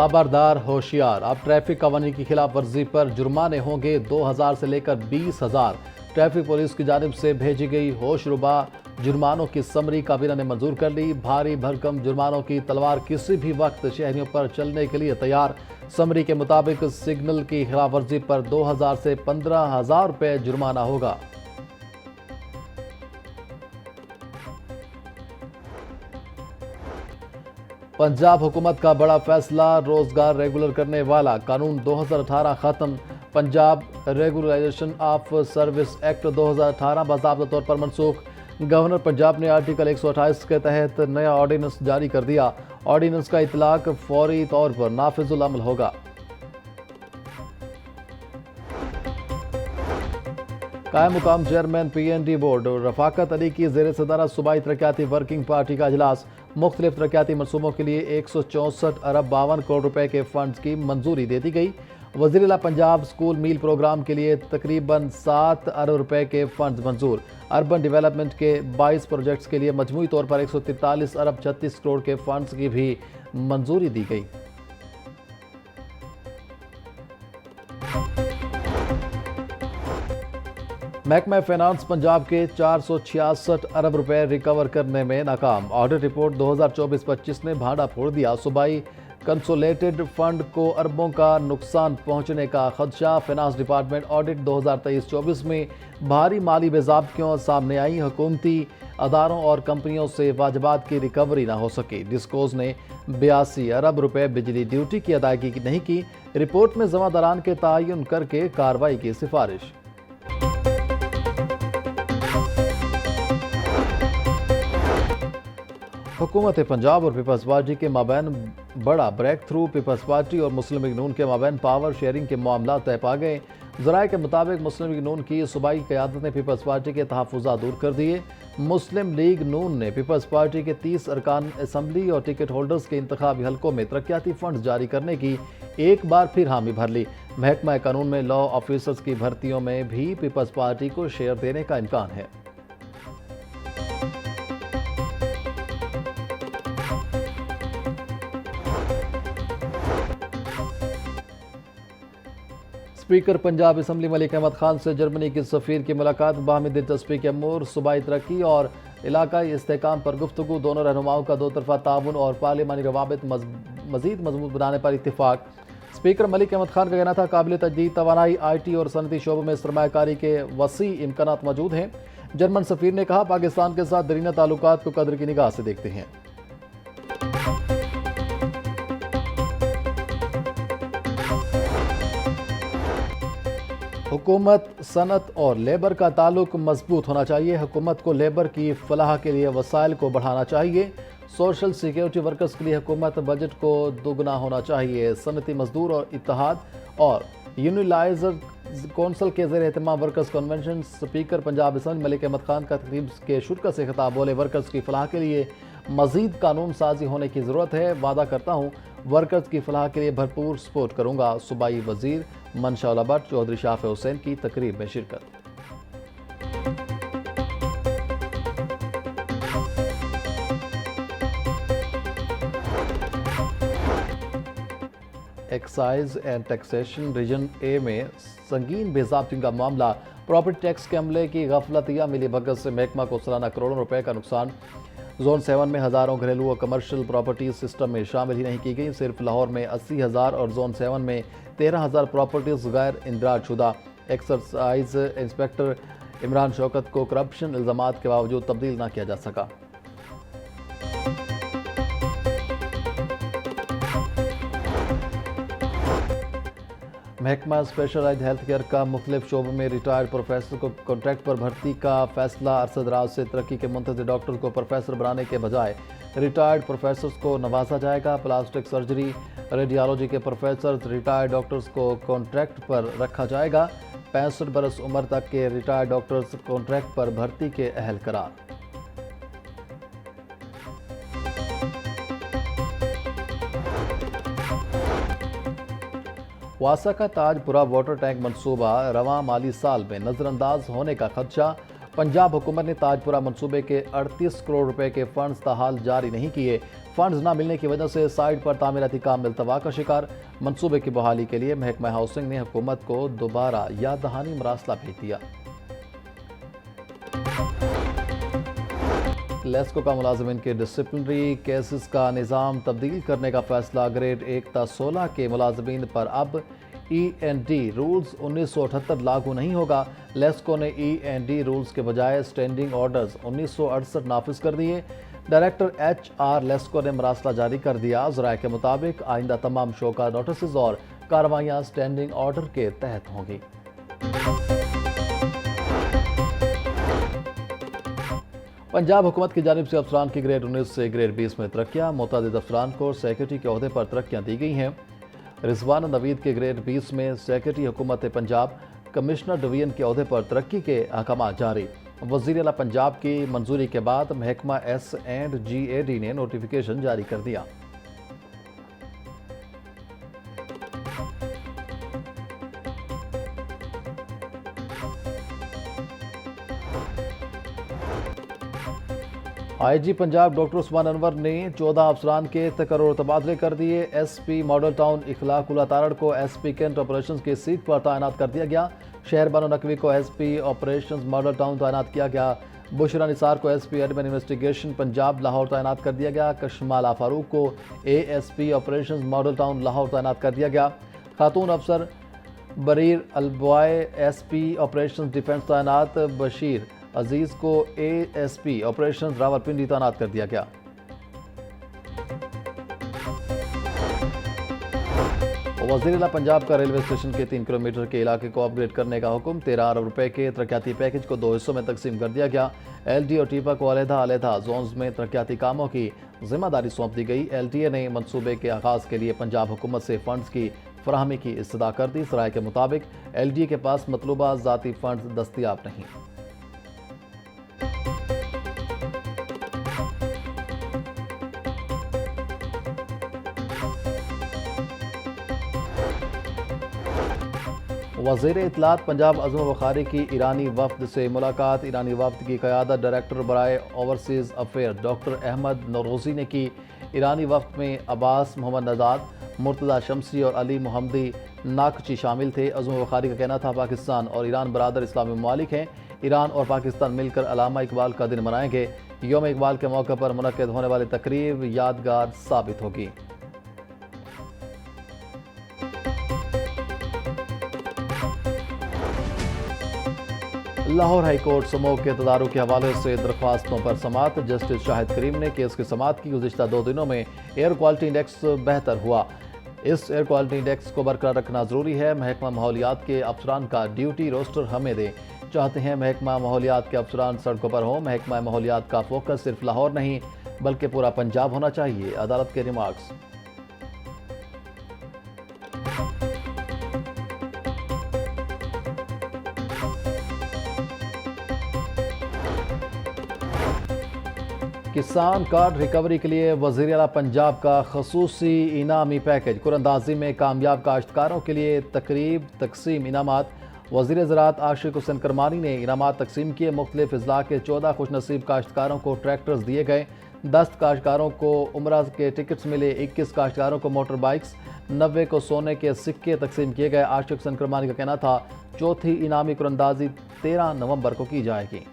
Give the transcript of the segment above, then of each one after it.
खबरदार होशियार, अब ट्रैफिक कानून की खिलाफ वर्जी पर जुर्माने होंगे 2000 से लेकर 20,000। ट्रैफिक पुलिस की जानिब से भेजी गई होशरुबा जुर्मानों की समरी काबीना ने मंजूर कर ली। भारी भरकम जुर्मानों की तलवार किसी भी वक्त शहरियों पर चलने के लिए तैयार। समरी के मुताबिक सिग्नल की खिलाफ वर्जी पर 2000 से 15,000 रुपये जुर्माना होगा। पंजाब हुकूमत का बड़ा फैसला, रोजगार रेगुलर करने वाला कानून 2018 खत्म। Punjab regularisation of service act 2018 बाज़ाब्ता तौर पर मनसूख। गवर्नर पंजाब ने आर्टिकल 128 के तहत नया ऑर्डिनेंस जारी कर दिया। ऑर्डिनेंस का इतलाक फौरी तौर पर नाफिजुल अमल होगा। कायम मुकाम chairman PND board Rafaqat Ali की जेर सदारत सूबाई तरक्याती वर्किंग पार्टी का इजलास। मुख्तलिफ तरक्याती मनसूबों के लिए 164 अरब 52 करोड़ रुपए के फंड्स की मंजूरी दे दी गई। वज़ीर-ए-आला पंजाब स्कूल मील प्रोग्राम के लिए तकरीबन 7 अरब रुपए के फंड्स मंजूर। अर्बन डेवलपमेंट के 22 प्रोजेक्ट्स के लिए मजमूई तौर पर 143 अरब 36 करोड़ के फंड्स की भी मंजूरी दी गई। महकमा फाइनेंस पंजाब के 466 अरब रुपए रिकवर करने में नाकाम। ऑडिट रिपोर्ट 2024-25 ने भांडा फोड़ दिया। सूबाई कंसोलेटेड फंड को अरबों का नुकसान पहुंचने का खदशा। फाइनेंस डिपार्टमेंट ऑडिट 2023-24 में भारी माली बेज़ाब्तियों सामने आई। हुकूमती अदारों और कंपनियों से वाजबात की रिकवरी ना हो सकी। डिस्कोज ने 82 अरब रुपए बिजली ड्यूटी की अदायगी नहीं की। रिपोर्ट में जमादारान के तयन करके कार्रवाई की सिफारिश। हुकूमत पंजाब और पीपल्स पार्टी के माबैन बड़ा ब्रेक थ्रू। पीपल्स पार्टी और मुस्लिम लीग नून के माबैन पावर शेयरिंग के मामला तय पा गए। ज़राए के मुताबिक मुस्लिम लीग नून की सूबाई क़यादत ने पीपल्स पार्टी के तहफ़्फ़ुज़ात दूर कर दिए। मुस्लिम लीग नून ने पीपल्स पार्टी के 30 अरकान असम्बली और टिकट होल्डर्स के इंतखाबी हलकों में तरक्याती फंड जारी करने की एक बार फिर हामी भर ली। महकमा कानून में लॉ ऑफिसर्स की भर्तियों में भी पीपल्स पार्टी को शेयर देने का इम्कान है। स्पीकर पंजाब असम्बली मलिक अहमद खान से जर्मनी के सफ़ीर की मुलाकात। बाहमी दिलचस्पी के अमूर, सूबाई तरक्की और इलाकाई इस्तेहकाम पर गुफ्तगू। दोनों रहनुमाओं का 2 तरफ़ा ताउन और पार्लिमानी रवाबित मज़ीद मजबूत बनाने पर इत्तिफाक। स्पीकर मलिक अहमद खान का कहना था काबिल तजदीद तवानाई, IT और सनती शोबों में सरमायाकारी के वसी इम्कानात मौजूद हैं। जर्मन सफ़ीर ने कहा पाकिस्तान के साथ दरीना ताल्लुकात को कदर की निगाह से देखते हैं। हुकूमत, सनत और लेबर का ताल्लुक मजबूत होना चाहिए। हुकूमत को लेबर की फलाह के लिए वसाइल को बढ़ाना चाहिए। सोशल सिक्योरिटी वर्कर्स के लिए हुकूमत बजट को दोगुना होना चाहिए। सनती मजदूर और इत्तेहाद और यूनिलाइजर कौंसल के ज़ेर एहतमाम workers convention. Speaker Punjab assembly Malik Ahmad Khan का तकरीब के शुरा से खिताब। बोले वर्कर्स की फलाह के लिए मजीद कानून साजी होने की ज़रूरत है। वादा करता हूँ वर्कर्स की फलाह के लिए भरपूर सपोर्ट करूँगा। सूबाई वजीर मनशा भट्ट चौधरी शाफ हुसैन की तकरीब में शिरकत। एक्साइज एंड टैक्सेशन रीजन ए में संगीन बेज़ाब्ती का मामला। प्रॉपर्टी टैक्स के अमले की गफलत या मिली भगत से महकमा को सालाना करोड़ों रुपए का नुकसान। जोन 7 में हज़ारों घरेलू और कमर्शियल प्रॉपर्टीज सिस्टम में शामिल ही नहीं की गई। सिर्फ लाहौर में 80,000 और जोन 7 में 13,000 प्रॉपर्टीज गैर इंदराज शुदा। एक्साइज इंस्पेक्टर इमरान शौकत को करप्शन इल्ज़ामात के बावजूद तब्दील न किया जा सका। महकमा स्पेशलाइज्ड हेल्थ केयर का मुख्तलिफ शोबों में रिटायर्ड प्रोफेसर को कॉन्ट्रैक्ट पर भर्ती का फैसला। अरसद राज से तरक्की के मुंतज़िर डॉक्टर्स को प्रोफेसर बनाने के बजाय रिटायर्ड प्रोफेसर्स को नवाजा जाएगा। प्लास्टिक सर्जरी, रेडियोलॉजी के प्रोफेसर रिटायर्ड डॉक्टर्स को कॉन्ट्रैक्ट पर रखा जाएगा। 65 बरस उम्र तक के रिटायर्ड डॉक्टर्स कॉन्ट्रैक्ट पर भर्ती के अहल करार। वासा का ताजपुरा वाटर टैंक मंसूबा रवां माली साल में नजरअंदाज होने का खदशा। पंजाब हुकूमत ने ताजपुरा मंसूबे के 38 करोड़ रुपए के फंड्स ताहाल जारी नहीं किए। फंड्स न मिलने की वजह से साइट पर तामीराती काम इल्तवा का शिकार। मंसूबे की बहाली के लिए महकमा हाउसिंग ने हुकूमत को दोबारा याद दहानी मरासला भेज दिया। लेस्को का मुलाजिमिन के डिसिप्लिनरी केसेस का निज़ाम तब्दील करने का फैसला। ग्रेड 1 ता 16 के मुलाजिमिन पर अब END रूल्स 1978 लागू नहीं होगा। लेस्को ने END रूल्स के बजाय स्टैंडिंग ऑर्डर्स 1968 नाफिज कर दिए। डायरेक्टर HR लेस्को ने मरासला जारी कर दिया। ज़राए के मुताबिक आइंदा तमाम शो का नोटिस और कार्रवाइयाँ स्टैंडिंग ऑर्डर के तहत होंगी। पंजाब हुकूमत की जानिब से अफसरान की ग्रेड 19 से ग्रेड 20 में तरक्कियाँ। मुतअद्दिद अफसरान को सेक्रेटरी के ओहदे पर तरक्कियाँ दी गई हैं। रिजवान नवीद के ग्रेड 20 में सेक्रेटरी हुकूमत पंजाब कमिश्नर डिवीजन के ओहदे पर तरक्की के अहकाम जारी। वज़ीर आला पंजाब की मंजूरी के बाद महकमा S&GAD ने नोटिफिकेशन जारी कर दिया। IG पंजाब डॉक्टर उस्मान अनवर ने 14 अफसरान के तकर्रुर तबादले कर दिए। SP मॉडल टाउन इखलाकुल्ला तारड़ को SP कैंट ऑपरेशन की सीट पर तैनात कर दिया गया। शहर बानो नकवी को SP ऑपरेशन मॉडल टाउन तैनात किया गया। बुशरा निसार को SP admin investigation Punjab Lahore तैनात कर दिया गया। कशमाला फारूक को ASP operation model town Lahore तैनात कर दिया गया। खातून अफसर बरीर अलबॉय SP ऑपरेशन डिफेंस तैनात। बशीर अजीज को ASP ऑपरेशन रावलपिंडी तैनात कर दिया गया। वज़ीर आला पंजाब का रेलवे स्टेशन के 3 किलोमीटर के इलाके को अपग्रेड करने का हुक्म। 13 अरब रुपए के तरक्याती पैकेज को 2 हिस्सों में तकसीम कर दिया गया। LD और टीपा को अलहदा जोन्स में तरक्याती कामों की जिम्मेदारी सौंप दी गई। LTA ने मंसूबे के आगाज के लिए पंजाब हुकूमत से फंड्स की फराहमी की इस्तदा कर दी। सराय के मुताबिक LDA के पास मतलूबा ज़ाती फंड्स दस्तियाब नहीं। वज़ीर इत्तलात पंजाब अज़म बुखारी की ईरानी वफ़द से मुलाकात। ईरानी वफ़द की क़यादत डायरेक्टर बराए overseas affair doctor Ahmad Nowruzi ने की। ईरानी वफ़द में अब्बास मोहम्मद नज़ाद, मुर्तज़ा शमसी और अली मोहम्मदी नाकची शामिल थे। अज़म बुखारी का कहना था पाकिस्तान और ईरान बरादर इस्लामी ममालिक हैं। ईरान और पाकिस्तान मिलकर अल्लामा इकबाल का दिन मनाएंगे। यौम इकबाल के मौके पर मुनक्किद होने वाली तकरीब यादगार साबित होगी। लाहौर हाई कोर्ट समूह के तदारुक के हवाले से दरख्वास्तों पर समाअत। जस्टिस शाहिद करीम ने केस की समाअत की। गुज़िश्ता 2 दिनों में एयर क्वालिटी इंडेक्स बेहतर हुआ। इस एयर क्वालिटी इंडेक्स को बरकरार रखना जरूरी है। महकमा माहौलियात के अफसरान का ड्यूटी रोस्टर हमें दें। चाहते हैं महकमा माहौलियात के अफसरान सड़कों पर हों। महकमा माहौलियात का फोकस सिर्फ लाहौर नहीं बल्कि पूरा पंजाब होना चाहिए। अदालत के रिमार्क्स। किसान कार्ड रिकवरी के लिए वज़ीर आला पंजाब का खसूसी इनामी पैकेज। कुरंदाजी में कामयाब काश्तकारों के लिए तकरीब तकसीम इनामात। वज़ीर ज़राअत आशिक हुसैन करमानी ने इनामात तकसीम किए। मुख्तलिफ अजला के 14 खुशनसीब काश्तकारों को ट्रैक्टर्स दिए गए। 10 काश्तकारों को उम्रा के टिकट्स मिले। 21 काश्तकारों को मोटर बाइक्स, 90 को सोने के सिक्के तकसीम किए गए। आशिक हुसैन करमानी का कहना था चौथी इनामी कुरंदाजी 13 नवंबर को की जाएगी।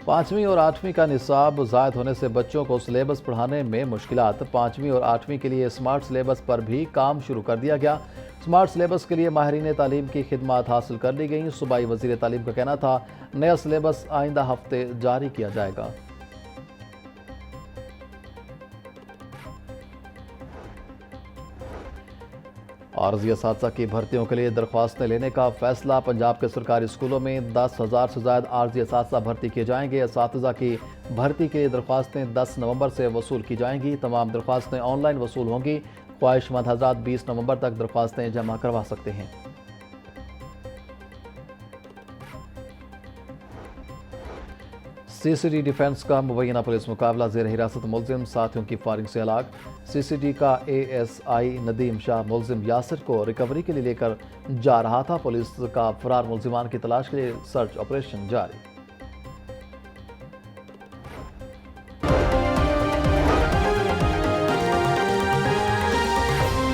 5वीं और 8वीं का निसाब ज़ायद होने से बच्चों को सिलेबस पढ़ाने में मुश्किलात। 5वीं और 8वीं के लिए स्मार्ट सिलेबस पर भी काम शुरू कर दिया गया। स्मार्ट सिलेबस के लिए माहिरीन तालीम की खिदमत हासिल कर ली गई। सूबाई वज़ीर तालीम का कहना था नया सिलेबस आइंदा हफ्ते जारी किया जाएगा। आर्जी असातिज़ा की भर्तियों के लिए दरख्वास्तें लेने का फैसला। पंजाब के सरकारी स्कूलों में 10,000 से ज़्यादा आर्जी असातिज़ा भर्ती किए जाएंगे। असातिज़ा की भर्ती के लिए दरख्वास्तें 10 नवंबर से वसूल की जाएंगी। तमाम दरख्वास्तें ऑनलाइन वसूल होंगी। ख्वाहिशमंद हज़रात 20 नवंबर तक दरख्वास्तें जमा करवा सकते हैं। सीसीडी डिफेंस का मुबैना पुलिस मुकाबला जेर हिरासत मुलजिम साथियों की फायरिंग से हलाक। सीसीडी का एएसआई नदीम शाह मुलजिम यासिर को रिकवरी के लिए लेकर जा रहा था। पुलिस का फरार मुलजिमान की तलाश के लिए सर्च ऑपरेशन जारी।